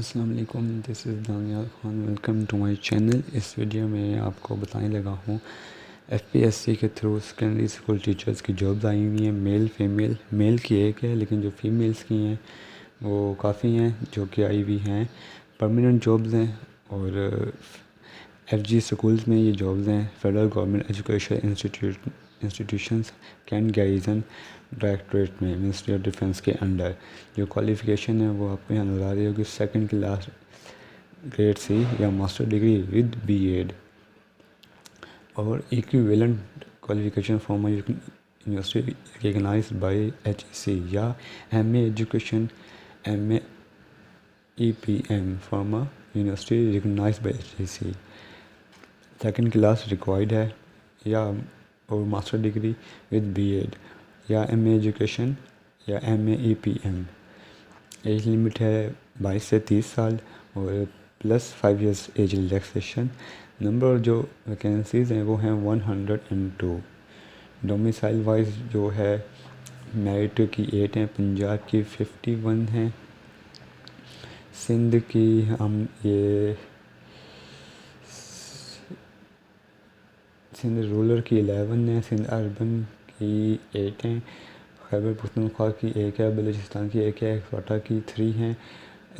अस्सलाम वालेकुम, this is Daniyal Khan. Welcome to my channel. इस वीडियो में आपको बताने लगा हूँ एफपीएससी के थ्रू सेकेंडरी स्कूल टीचर्स की जॉब्स आई हुई हैं। मेल फीमेल, मेल की एक है लेकिन जो फीमेल्स की हैं वो काफ़ी हैं जो कि आई हुई हैं। परमानेंट जॉब्स हैं और एफजी स्कूल्स में ये जॉब्स हैं। Federal government education institutions cantt garrison directorate में मिनिस्ट्री ऑफ डिफेंस के अंडर। जो क्वालिफ़िकेशन है वो आपको यहाँ नज़र आ रही होगी। सेकंड क्लास ग्रेड सी या मास्टर डिग्री विद बीएड और equivalent qualification from university recognised by HEC या MA education MA EPM from university recognised by HEC. Second class required है या और मास्टर डिग्री विद बीएड या MA education या MA EPM. Age limit है 22 से 30 साल और plus 5 years age relaxation. Number जो वैकेंसीज़ हैं वो हैं 102। डोमिसाइल वाइज जो है मेरिट की 8 हैं, पंजाब की 51 हैं, सिंध की हम ये सिंध रूरल की 11 है, सिंध अर्बन की 8 हैं, खैबर पख्तूनख्वा की 1 है, बलूचिस्तान की 1 है, क्वाटा की 3 हैं,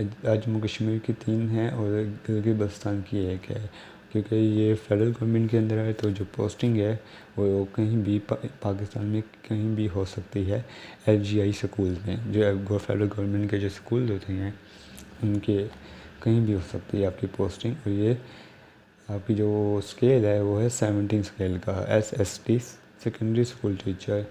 जम्मू कश्मीर की 3 हैं और गिलगित बल्तिस्तान की 1 है। क्योंकि ये फेडरल गवर्नमेंट के अंदर है तो जो पोस्टिंग है वो कहीं भी पाकिस्तान में कहीं भी हो सकती है। एफजीआई स्कूल में जो फेडरल गवर्नमेंट के जो स्कूल होते हैं उनके कहीं भी हो सकती है आपकी पोस्टिंग। और ये आपकी जो स्केल है वो है 17 स्केल का। SST secondary school teacher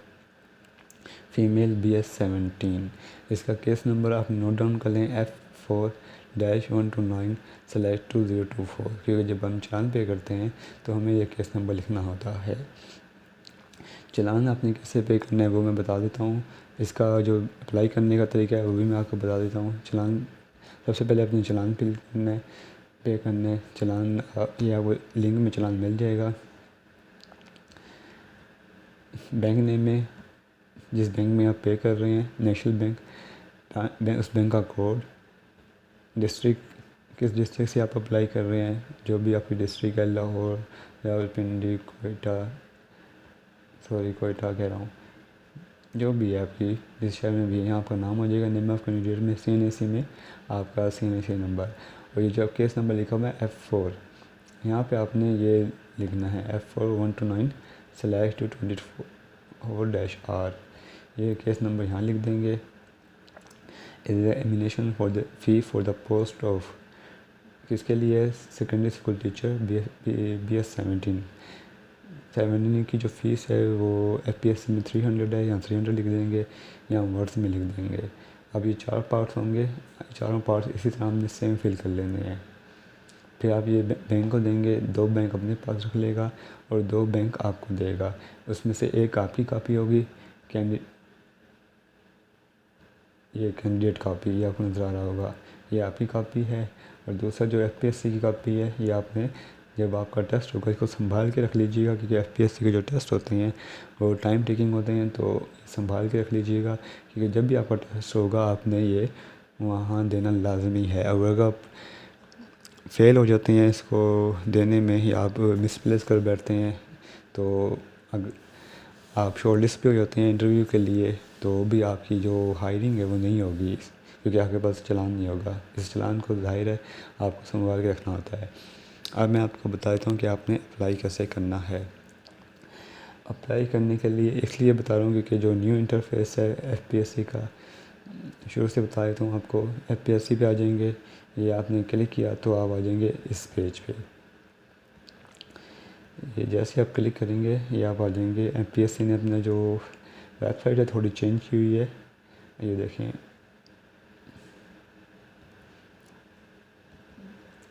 female BS17। इसका केस नंबर आप नोट डाउन कर लें F4-129/2024। क्योंकि जब हम चालान पे करते हैं तो हमें यह केस नंबर लिखना होता है। चालान आपने कैसे पे करना है वो मैं बता देता हूँ। इसका जो अप्लाई करने का तरीका है वो भी मैं आपको बता देता हूँ। चालान सबसे पहले अपनी चालान पे करना है। चालान या वो लिंक में चालान मिल जाएगा। बैंक नेम में जिस बैंक में आप पे कर रहे हैं, नेशनल बैंक, उस बैंक का कोड, डिस्ट्रिक्ट किस डिस्ट्रिक्ट से आप अप्लाई कर रहे हैं, जो भी आपकी डिस्ट्रिक्ट है, लाहौर, रावलपिंडी, कोयटा कह रहा हूँ, जो भी है आपकी जिस शहर में भी है, यहाँ आपका नाम हो जाएगा। नेम ऑफ कैंडिडेट में CNAC में आपका CNAC नंबर और ये जो केस नंबर लिखा हुआ है F4, यहाँ पे आपने ये लिखना है F4-129/224-R। ये केस नंबर यहाँ लिख देंगे। Examination for the fee for the post of किसके लिए, सेकेंडरी स्कूल टीचर BS17 की जो फ़ीस है वो FPSC में 300 है, यहाँ 300 लिख देंगे, यहाँ वर्ड्स में लिख देंगे। अब ये 4 पार्ट्स होंगे, चारों पार्ट्स इसी तरह हमने सेम फिल कर लेने हैं। फिर आप ये बैंक को देंगे, 2 बैंक अपने पास रख लेगा और 2 बैंक आपको देगा। उसमें से एक आपकी कापी होगी, ये कैंडिडेट कापी, ये आपको नज़र आ रहा होगा, ये आपकी कापी है। और दूसरा जो FPSC की कापी है ये आपने जब आपका टेस्ट होगा इसको संभाल के रख लीजिएगा। क्योंकि FPSC के जो टेस्ट होते हैं वो टाइम टेकिंग होते हैं, तो संभाल के रख लीजिएगा। क्योंकि जब भी आपका टेस्ट होगा आपने ये वहाँ देना लाजमी है। अगर आप फेल हो जाते हैं इसको देने में ही, आप मिसप्लेस कर बैठते हैं, तो अगर आप शॉर्ट लिस्ट पे हो जाते हैं इंटरव्यू के लिए, तो भी आपकी जो हायरिंग है वो नहीं होगी क्योंकि आपके पास चालान नहीं होगा। इस चालान को ज़ाहिर है आपको संभाल के रखना होता है। अब मैं आपको बता देता हूँ कि आपने अप्लाई कैसे करना है। अप्लाई करने के लिए इसलिए बता रहा हूँ क्योंकि जो न्यू इंटरफेस है FPSC का, शुरू से बता देता हूँ आपको। FPSC पे आ जाएंगे, ये आपने क्लिक किया तो आप आ जाएंगे इस पेज पे। ये जैसे आप क्लिक करेंगे ये आप आ जाएंगे। FPSC ने अपना जो वेबसाइट है थोड़ी चेंज की हुई है, ये देखें।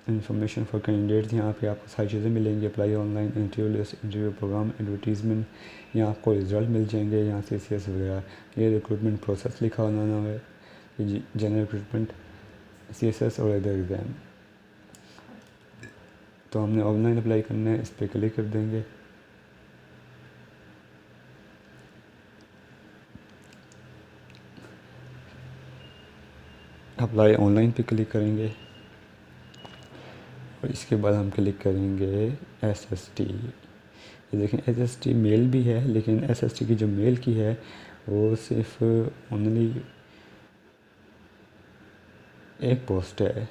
इन्फॉर्मेशन फॉर कैंडिडेट्स, यहाँ पे आपको सारी चीज़ें मिलेंगी। Apply online, interview list, interview programme, advertisement, यहाँ आपको रिज़ल्ट मिल जाएंगे, यहाँ CCS वगैरह। ये रिक्रूटमेंट प्रोसेस लिखा होना है, जनरल रिक्रूटमेंट, CSS और अदर एग्ज़ाम। तो हमने ऑनलाइन अप्लाई करना है, इस पर क्लिक कर देंगे। अप्लाई ऑनलाइन पे क्लिक करेंगे। और इसके बाद हम क्लिक करेंगे SST। ये देखें SST मेल भी है, लेकिन SST की जो मेल की है वो सिर्फ ओनली एक पोस्ट है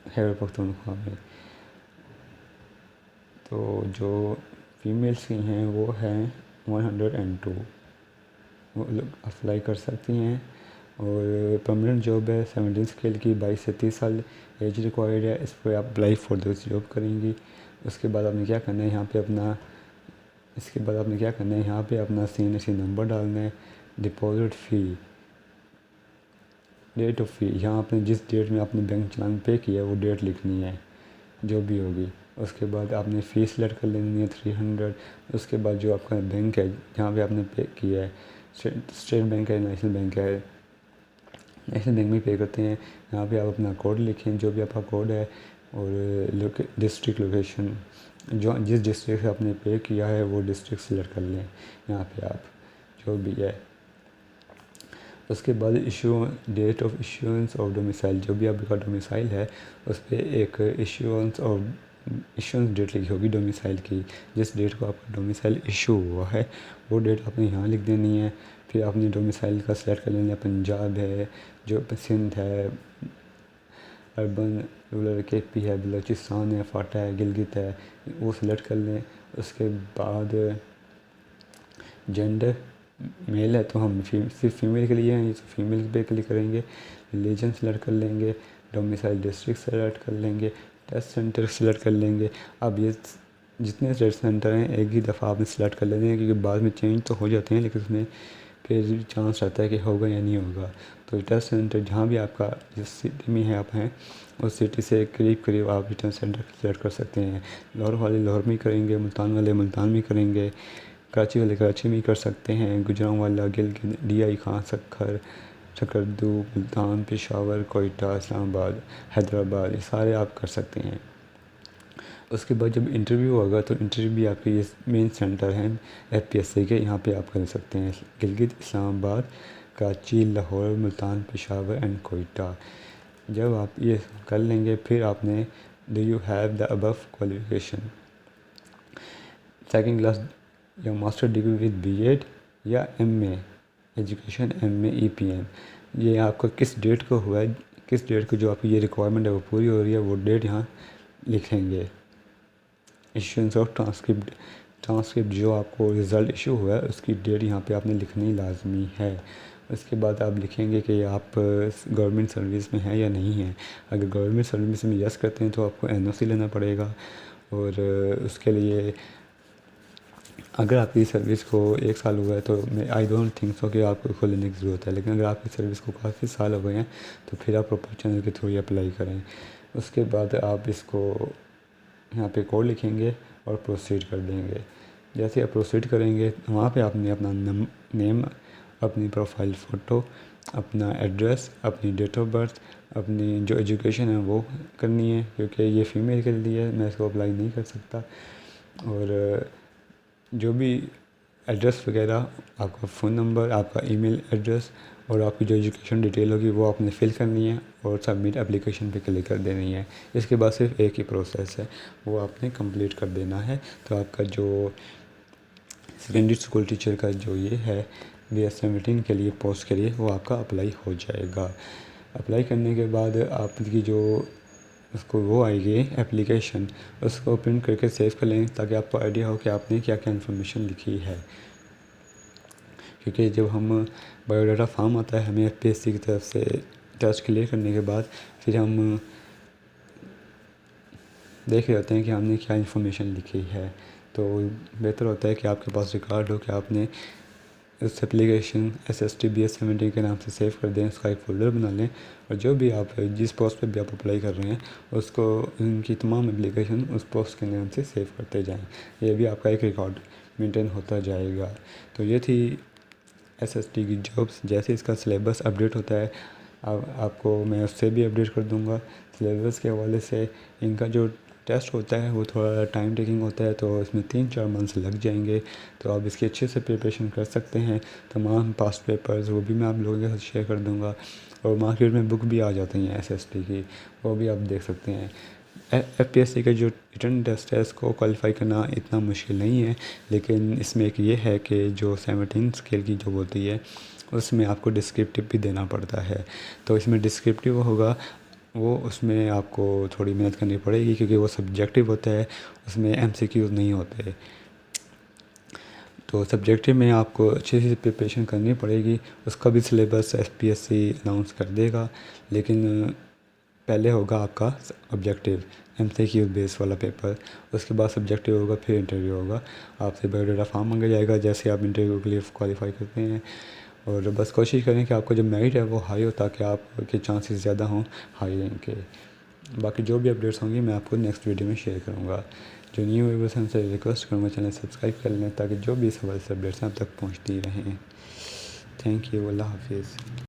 खैबर पख्तूनख्वा में। तो जो फीमेल्स की हैं वो हैं 102, वो लोग अप्लाई कर सकती हैं। और परमानेंट जॉब है 17 स्केल की, 22 से 30 साल एज रिक्वायर्ड है। इस पर आप अप्लाई फॉर दिस जॉब करेंगी। उसके बाद आपने क्या करना है, यहाँ पे अपना CNC नंबर डालना है, डिपॉजिट फ़ी, डेट ऑफ फ़ी, यहाँ आपने जिस डेट में आपने बैंक चालान पे किया है वो डेट लिखनी है जो भी होगी। उसके बाद आपने फ़ी सेलेक्ट कर लेनी है 300। उसके बाद जो आपका बैंक है जहाँ पे आपने पे किया है, स्टेट बैंक है, नेशनल बैंक है, नेशनल बैंक में पे करते हैं। यहाँ पे आप अपना कोड लिखें, जो भी आपका कोड है, और डिस्ट्रिक्ट लोकेशन, जो जिस डिस्ट्रिक्ट से आपने पे किया है वो डिस्ट्रिक्ट सेलेक्ट कर लें यहाँ पे आप, जो भी है। उसके बाद date of issuance of domicile, जो भी आपका डोमिसाइल है उस पर एक इश्यूएंस डेट लिखी होगी डोमिसाइल की। जिस डेट को आपका डोमिसाइल इशू हुआ है वो डेट आपने यहाँ लिख देनी है। फिर आपने डोमिसाइल का सेलेक्ट कर लेना है, पंजाब है, जो सिंध है, अर्बन रूरल KP है, बलूचिस्तान है, फाटा है, गिलगित है, वो सिलेक्ट कर लें। उसके बाद जेंडर मेल है तो हम सिर्फ फीमेल के लिए हैं, तो फीमेल पे क्लिक करेंगे। रिलीजन सेलेक्ट कर लेंगे, डोमिसाइल डिस्ट्रिक्ट सेलेक्ट कर लेंगे, टेस्ट सेंटर सेलेक्ट कर लेंगे। अब ये जितने टेस्ट सेंटर हैं एक ही दफ़ा आपने सेलेक्ट कर लेने हैं, क्योंकि बाद में चेंज तो हो जाते हैं, लेकिन उसमें फिर चांस रहता है कि होगा या नहीं होगा। तो टेस्ट सेंटर जहाँ भी आपका जिस सिटी में है आप हैं, उस सिटी से करीब आप टेस्ट सेंटर सेलेक्ट कर सकते हैं। लाहौर वाले लाहौर में करेंगे, मुल्तान वाले मुल्तान में करेंगे, कराची वाले कराची में कर सकते हैं, गुजरात वाला गिलगित, DI खां सक्खर, चकरदू, मुल्तान, पेशावर, कोयटा, इस्लामाबाद, हैदराबाद, ये सारे आप कर सकते हैं। उसके बाद जब इंटरव्यू होगा तो इंटरव्यू भी आपके ये मेन सेंटर हैं FPSC के, यहाँ पे आप कर सकते हैं। गिलगित, इस्लामाबाद, कराची, लाहौर, मुल्तान, पेशावर एंड कोयटा। जब आप ये कर लेंगे फिर आपने do you have the above qualification, second class या मास्टर डिग्री विद BEd या MA एजुकेशन, MA EPM, ये आपका किस डेट को हुआ है, किस डेट को जो आपकी ये रिक्वायरमेंट है वो पूरी हो रही है, वो डेट यहाँ लिखेंगे। इशूएंस ऑफ ट्रांसक्रिप्ट जो आपको रिज़ल्ट इशू हुआ है उसकी डेट यहाँ पे आपने लिखनी लाजमी है। उसके बाद आप लिखेंगे कि आप गवर्नमेंट सर्विस में हैं या नहीं हैं। अगर गवर्नमेंट सर्विस में यस करते हैं तो आपको NOC लेना पड़ेगा, और उसके लिए अगर आपकी सर्विस को 1 साल हुआ है तो आई डोंट थिंक सो कि आपको इसको लेने की ज़रूरत है। लेकिन अगर आपकी सर्विस को काफ़ी साल हो गए हैं तो फिर आप प्रॉपर चैनल के थ्रू ही अप्लाई करें। उसके बाद आप इसको यहाँ पे कोड लिखेंगे और प्रोसीड कर देंगे। जैसे आप प्रोसीड करेंगे वहाँ पे आपने अपना नेम, अपनी प्रोफाइल फ़ोटो, अपना एड्रेस, अपनी डेट ऑफ बर्थ, अपनी जो एजुकेशन है वो करनी है, क्योंकि ये फ़ीमेल के लिए मैं इसको अप्लाई नहीं कर सकता। और जो भी एड्रेस वगैरह, आपका फ़ोन नंबर, आपका ईमेल एड्रेस और आपकी जो एजुकेशन डिटेल होगी वो आपने फ़िल करनी है और सबमिट एप्लीकेशन पे क्लिक कर देनी है। इसके बाद सिर्फ एक ही प्रोसेस है, वो आपने कंप्लीट कर देना है। तो आपका जो सेकेंडरी स्कूल टीचर का जो ये है BS17 के लिए पोस्ट के लिए वो आपका अप्लाई हो जाएगा। अप्लाई करने के बाद आपकी जो उसको वो आएगी एप्लीकेशन, उसको प्रिंट करके सेव कर लें ताकि आपको आइडिया हो कि आपने क्या क्या इन्फॉर्मेशन लिखी है। क्योंकि जब हम बायोडाटा फॉर्म आता है हमें FPSC की तरफ से टेस्ट क्लियर करने के बाद फिर हम देख रहे होते हैं कि हमने क्या इन्फॉर्मेशन लिखी है। तो बेहतर होता है कि आपके पास रिकॉर्ड हो कि आपने उस एप्लीकेशन SST BS17 के नाम से सेव कर दें, उसका एक फ़ोल्डर बना लें, और जो भी आप जिस पोस्ट पे भी आप अप्लाई कर रहे हैं उसको उनकी तमाम एप्लीकेशन उस पोस्ट के नाम से सेव करते जाएं। ये भी आपका एक रिकॉर्ड मेंटेन होता जाएगा। तो ये थी SST की जॉब्स। जैसे इसका सिलेबस अपडेट होता है आपको मैं उससे भी अपडेट कर दूँगा। सिलेबस के हवाले से इनका जो टेस्ट होता है वो थोड़ा टाइम टेकिंग होता है, तो इसमें 3-4 मंथ्स लग जाएंगे। तो आप इसकी अच्छे से प्रिपरेशन कर सकते हैं। तमाम पास्ट पेपर्स वो भी मैं आप लोगों के साथ शेयर कर दूँगा। और मार्केट में बुक भी आ जाती हैं SST की, वो भी आप देख सकते हैं। FPSC का जो रिटन टेस्ट है इसको क्वालिफाई करना इतना मुश्किल नहीं है, लेकिन इसमें एक ये है कि जो 17 स्केल की जो होती है उसमें आपको डिस्क्रिप्टिव भी देना पड़ता है। तो इसमें डिस्क्रिप्टिव होगा, वो उसमें आपको थोड़ी मेहनत करनी पड़ेगी क्योंकि वो सब्जेक्टिव होता है, उसमें MCQs नहीं होते। तो सब्जेक्टिव में आपको अच्छे से प्रिपरेशन करनी पड़ेगी। उसका भी सिलेबस FPSC अनाउंस कर देगा, लेकिन पहले होगा आपका ऑब्जेक्टिव MCQ बेस वाला पेपर, उसके बाद सब्जेक्टिव होगा, फिर इंटरव्यू होगा। आपसे बायोडाटा फॉर्म मांगा जाएगा जैसे आप इंटरव्यू के लिए क्वालिफाई करते हैं। और बस कोशिश करें कि आपका जो मेरिट है वो हाई हो, ताकि आपके चांसेस ज़्यादा हों हाई रैंक के। बाकी जो भी अपडेट्स होंगी मैं आपको नेक्स्ट वीडियो में शेयर करूँगा। जो न्यू व्यूअर्स हैं उनसे रिक्वेस्ट करूँगा चैनल सब्सक्राइब कर लें, ताकि जो भी इस हवाले से अपडेट्स हैं आप तक पहुँचती रहें। थैंक यू, अल्लाह हाफिज़।